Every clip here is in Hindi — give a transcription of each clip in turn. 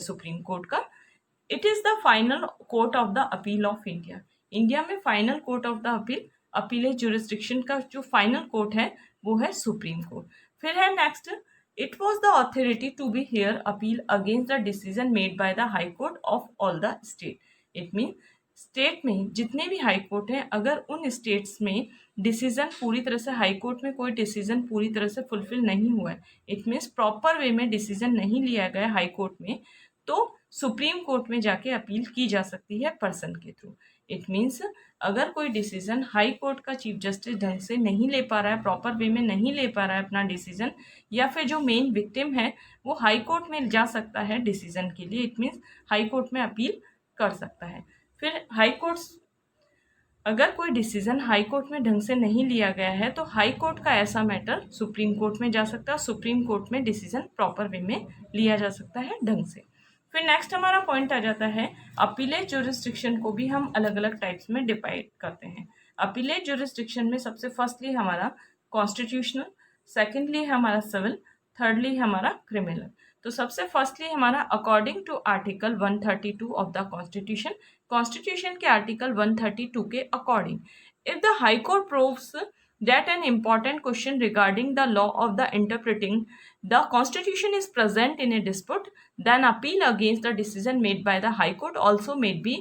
सुप्रीम कोर्ट का। It is the final court of the appeal of India. India में final court of the appeal, appellate jurisdiction का जो फाइनल कोर्ट है वो है सुप्रीम कोर्ट। फिर है next, it was the authority to be hear appeal against the decision made by the high court of all the state. It mean state में जितने भी हाई कोर्ट हैं, अगर उन स्टेट्स में डिसीजन पूरी तरह से, हाई कोर्ट में कोई डिसीजन पूरी तरह से फुलफिल नहीं हुआ है, इट मीन्स प्रॉपर वे में डिसीजन नहीं लिया गया हाई कोर्ट में, तो सुप्रीम कोर्ट में जाके अपील की जा सकती है पर्सन के थ्रू। इट मीन्स अगर कोई डिसीजन हाई कोर्ट का चीफ जस्टिस ढंग से नहीं ले पा रहा है, प्रॉपर वे में नहीं ले पा रहा है अपना डिसीजन, या फिर जो मेन विक्टिम है वो हाई कोर्ट में जा सकता है डिसीजन के लिए। इट मीन्स हाई कोर्ट में अपील कर सकता है। फिर हाई कोर्ट, अगर कोई डिसीजन हाई कोर्ट में ढंग से नहीं लिया गया है तो हाई कोर्ट का ऐसा मैटर सुप्रीम कोर्ट में जा सकता है, सुप्रीम कोर्ट में डिसीजन प्रॉपर वे में लिया जा सकता है ढंग से। फिर नेक्स्ट हमारा पॉइंट आ जाता है, अपीलेज जुरिस्डिक्शन को भी हम अलग अलग टाइप्स में डिवाइड करते हैं। अपीलेज जुरिस्डिक्शन में सबसे फर्स्टली हमारा कॉन्स्टिट्यूशनल, सेकेंडली हमारा सिविल, थर्डली हमारा क्रिमिनल। तो सबसे फर्स्टली हमारा according to article 132 of the constitution, constitution के आर्टिकल 132 के according, if the high court proves that an important question regarding the law of the interpreting the constitution is present in a dispute, then appeal against the decision made by the high court also may be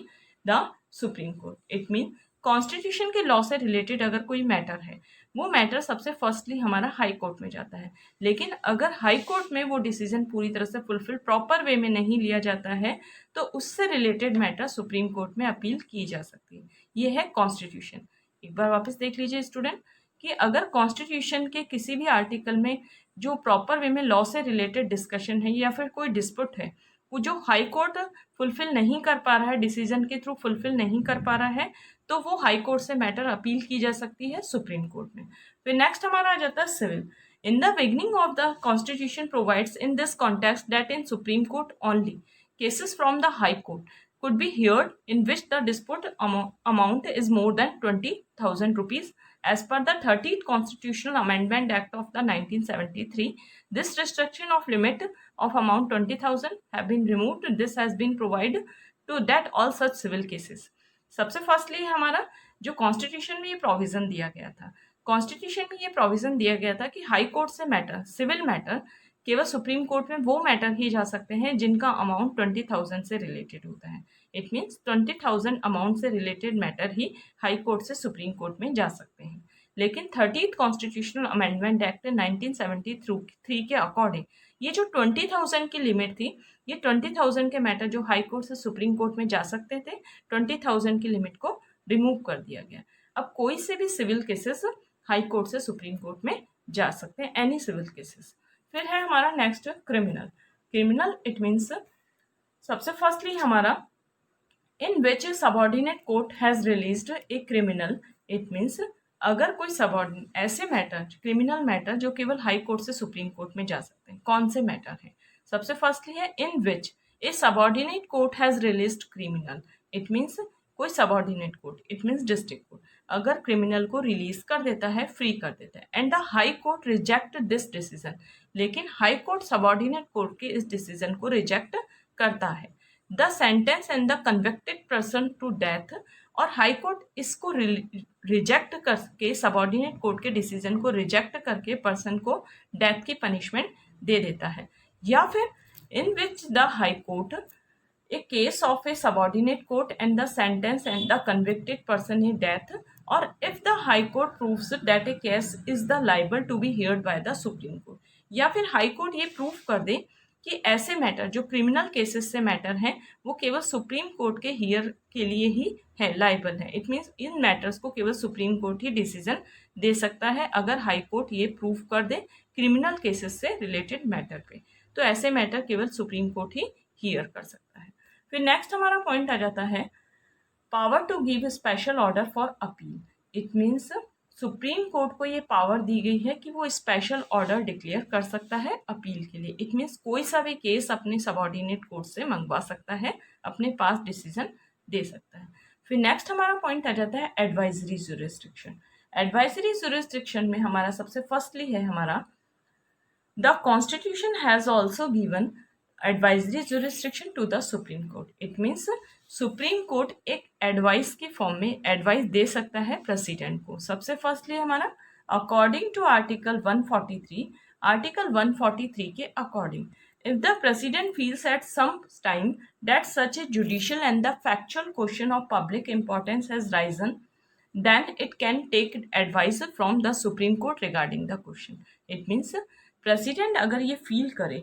the supreme court. It means constitution के लॉ से रिलेटेड अगर कोई मैटर है, वो मैटर सबसे फर्स्टली हमारा हाई कोर्ट में जाता है। लेकिन अगर हाई कोर्ट में वो डिसीजन पूरी तरह से फुलफिल प्रॉपर वे में नहीं लिया जाता है, तो उससे रिलेटेड मैटर सुप्रीम कोर्ट में अपील की जा सकती है। ये है कॉन्स्टिट्यूशन। एक बार वापस देख लीजिए स्टूडेंट, कि अगर कॉन्स्टिट्यूशन के किसी भी आर्टिकल में जो प्रॉपर वे में लॉ से रिलेटेड डिस्कशन है या फिर कोई डिस्प्यूट है, वो जो हाई कोर्ट फुलफिल नहीं कर पा रहा है, डिसीजन के थ्रू फुलफिल नहीं कर पा रहा है, तो वो हाई कोर्ट से मैटर अपील की जा सकती है सुप्रीम कोर्ट में। फिर नेक्स्ट हमारा आ जाता है civil. In the beginning of the constitution provides in this context that in supreme court only cases from the High Court could be heard in which the dispute amount is more than 20,000 rupees. As per the 13th Constitutional Amendment Act of the 1973, this restriction of limit of amount 20,000 have been removed. This has been provided to that all such civil cases. सबसे फर्स्टली हमारा जो कॉन्स्टिट्यूशन में ये प्रोविजन दिया गया था, कॉन्स्टिट्यूशन में ये प्रोविजन दिया गया था कि हाई कोर्ट से मैटर, सिविल मैटर, केवल सुप्रीम कोर्ट में वो मैटर ही जा सकते हैं जिनका अमाउंट 20,000 से रिलेटेड होता है। इट मीन्स 20,000 अमाउंट से रिलेटेड मैटर ही हाई कोर्ट से सुप्रीम कोर्ट में जा सकते हैं। लेकिन 30th कॉन्स्टिट्यूशनल अमेंडमेंट एक्ट 1973 के अकॉर्डिंग ये जो 20,000 की लिमिट थी, ये 20,000 के मैटर जो हाई कोर्ट से सुप्रीम कोर्ट में जा सकते थे, 20,000 की लिमिट को रिमूव कर दिया गया। अब कोई से भी सिविल केसेस हाई कोर्ट से सुप्रीम कोर्ट में जा सकते हैं, एनी सिविल केसेस। फिर है हमारा next criminal. Criminal it means सबसे फर्स्टली हमारा in which subordinate court has released a criminal. It means अगर कोई सबऑर्डिनेट ऐसे मैटर, क्रिमिनल मैटर जो केवल हाई कोर्ट से सुप्रीम कोर्ट में जा सकते हैं, कौन से मैटर है? सबसे फर्स्टली है in which a subordinate court has released criminal. It means कोई subordinate court, it means district court, अगर क्रिमिनल को रिलीज कर देता है, फ्री कर देता है, and the high court reject this decision, लेकिन हाई कोर्ट सबऑर्डिनेट कोर्ट के इस डिसीजन को रिजेक्ट करता है, the sentence and the convicted person to death, और हाई कोर्ट इसको रिजेक्ट करके, सबऑर्डिनेट कोर्ट के डिसीजन को रिजेक्ट करके पर्सन को डेथ की पनिशमेंट दे देता है। या फिर in which the high court a case of a subordinate court and the sentence and the convicted person in death, or if the high court proves that a case is the liable to be heard by the supreme court, या फिर हाई कोर्ट ये प्रूफ कर दे कि ऐसे मैटर जो क्रिमिनल केसेस से मैटर हैं वो केवल सुप्रीम कोर्ट के हियर के लिए ही है, लाइबल है। इट मीन्स इन मैटर्स को केवल सुप्रीम कोर्ट ही डिसीजन दे सकता है अगर हाई कोर्ट ये प्रूफ कर दे क्रिमिनल केसेस से रिलेटेड मैटर पे, तो ऐसे मैटर केवल सुप्रीम कोर्ट ही हियर कर सकता है। फिर नेक्स्ट हमारा पॉइंट आ जाता है power to give special order for appeal. It means supreme court को ये पावर दी गई है कि वो स्पेशल ऑर्डर डिक्लेयर कर सकता है अपील के लिए। इट मीन्स कोई सा भी केस अपने सबऑर्डिनेट कोर्ट से मंगवा सकता है, अपने पास डिसीजन दे सकता है। फिर नेक्स्ट हमारा पॉइंट आ जाता है एडवाइजरी जुरिस्डिक्शन। एडवाइजरी जुरिस्डिक्शन में हमारा सबसे फर्स्टली है हमारा the constitution has also given advisory jurisdiction to the supreme court. It means supreme court एक एडवाइस के फॉर्म में एडवाइस दे सकता है प्रेसिडेंट को। सबसे फर्स्टली हमारा अकॉर्डिंग टू आर्टिकल 143, आर्टिकल 143 के according, if the president feels at some time that such a judicial and the factual question of public importance has risen, then it can take advice from the Supreme Court regarding the question. It means president अगर ये फील करे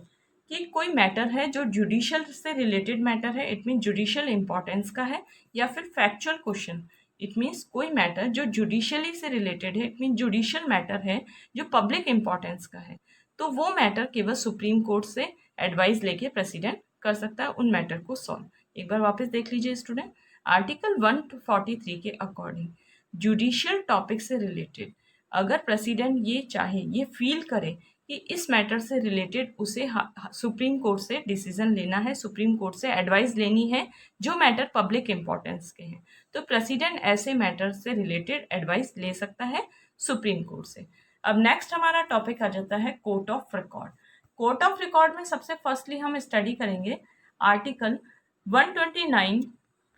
कि कोई मैटर है जो जुडिशियल से रिलेटेड मैटर है, इट मीन जुडिशियल इंपॉर्टेंस का है, या फिर फैक्चुअल क्वेश्चन, इट मीन्स कोई मैटर जो जुडिशियली से रिलेटेड है, इट मीन जुडिशियल मैटर है जो पब्लिक इंपॉर्टेंस का है, तो वो मैटर केवल सुप्रीम कोर्ट से एडवाइस लेके प्रेसिडेंट कर सकता है उन मैटर को सॉल्व। एक बार वापस देख लीजिए स्टूडेंट, आर्टिकल 143 के अकॉर्डिंग जुडिशियल टॉपिक से रिलेटेड अगर प्रेसिडेंट ये चाहे, ये फील करे कि इस मैटर से रिलेटेड उसे सुप्रीम कोर्ट से डिसीजन लेना है, सुप्रीम कोर्ट से एडवाइस लेनी है जो मैटर पब्लिक इंपॉर्टेंस के हैं, तो प्रेसिडेंट ऐसे मैटर से रिलेटेड एडवाइस ले सकता है सुप्रीम कोर्ट से। अब नेक्स्ट हमारा टॉपिक आ जाता है court of record. Court of record में सबसे फर्स्टली हम स्टडी करेंगे article 129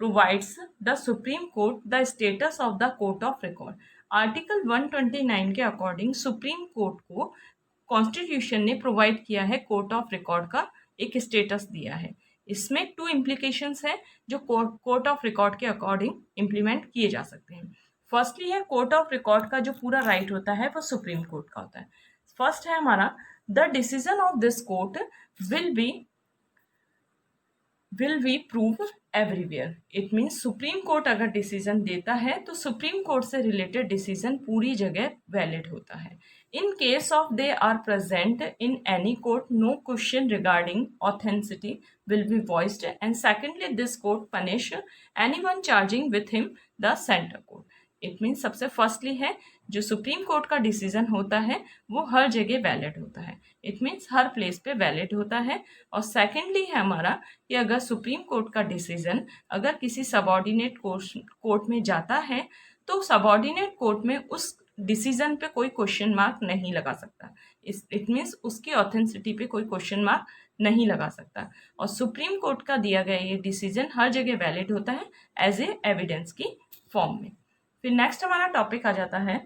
provides the Supreme Court the status of the court of record। Article 129 के अकॉर्डिंग सुप्रीम कोर्ट को कॉन्स्टिट्यूशन ने प्रोवाइड किया है कोर्ट ऑफ रिकॉर्ड का एक स्टेटस दिया है। इसमें 2 इम्प्लीकेशंस है जो कोर्ट ऑफ रिकॉर्ड के अकॉर्डिंग इम्प्लीमेंट किए जा सकते हैं। फर्स्टली है कोर्ट ऑफ रिकॉर्ड का जो पूरा राइट होता है वो सुप्रीम कोर्ट का होता है। फर्स्ट है हमारा the decision of this court will be prove everywhere. It means supreme court अगर डिसीजन देता है तो सुप्रीम कोर्ट से रिलेटेड डिसीजन पूरी जगह वैलिड होता है। In case of they are present in any court, no question regarding authenticity will be voiced, and secondly this court punish anyone charging with him the centre court. It means सबसे फर्स्टली है जो सुप्रीम कोर्ट का डिसीजन होता है वो हर जगह वैलिड होता है, इट मीन्स हर प्लेस पे वैलिड होता है। और सेकेंडली है हमारा कि अगर सुप्रीम कोर्ट का डिसीजन अगर किसी सबऑर्डिनेट कोर्ट में जाता है तो सबऑर्डिनेट कोर्ट में उस डिसीजन पे कोई क्वेश्चन मार्क नहीं लगा सकता, इट मीन्स उसकी ऑथेंटिसिटी पे कोई क्वेश्चन मार्क नहीं लगा सकता। और सुप्रीम कोर्ट का दिया गया ये डिसीजन हर जगह वैलिड होता है एज ए एविडेंस की फॉर्म में। फिर नेक्स्ट हमारा टॉपिक आ जाता है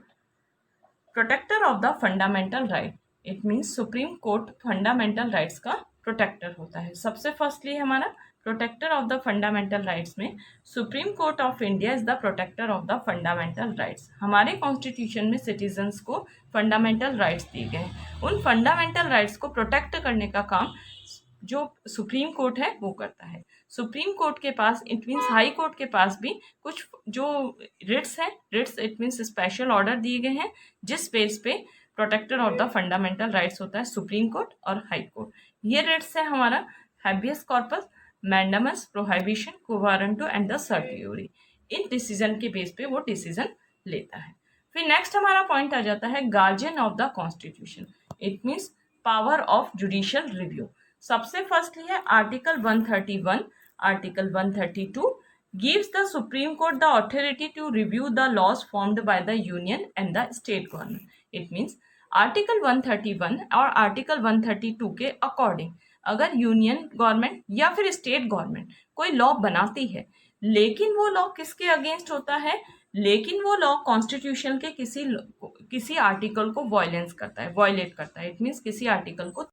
protector of the fundamental right. It means supreme court fundamental rights का प्रोटेक्टर होता है। सबसे फर्स्टली हमारा protector of the fundamental rights में supreme court of India is the protector of the fundamental rights. हमारे कॉन्स्टिट्यूशन में सिटीजन्स को फंडामेंटल राइट्स दिए गए हैं, उन फंडामेंटल राइट्स को प्रोटेक्ट करने का काम जो सुप्रीम कोर्ट है वो करता है। सुप्रीम कोर्ट के पास, इट मीन्स हाई कोर्ट के पास भी कुछ जो रिट्स हैं, writs it means special order दिए गए हैं जिस बेस पे protector of the fundamental rights होता है सुप्रीम कोर्ट और हाई कोर्ट। ये रिट्स है हमारा habeas corpus, mandamus, prohibition, quo warranto and the certiorari. इन डिसीजन के बेस पे वो डिसीजन लेता है। फिर नेक्स्ट हमारा पॉइंट आ जाता है guardian of the constitution. It means power of judicial review. सबसे फर्स्टली है article 131, article 132 gives the Supreme Court the authority to review the laws formed by the union and the state government। It means article 131 और आर्टिकल 132 के अकॉर्डिंग अगर यूनियन गवर्नमेंट या फिर स्टेट गवर्नमेंट कोई लॉ बनाती है लेकिन वो लॉ किसके अगेंस्ट होता है, लेकिन वो लॉ कॉन्स्टिट्यूशन के किसी आर्टिकल को वायलेट करता है, इट मीन्स किसी आर्टिकल को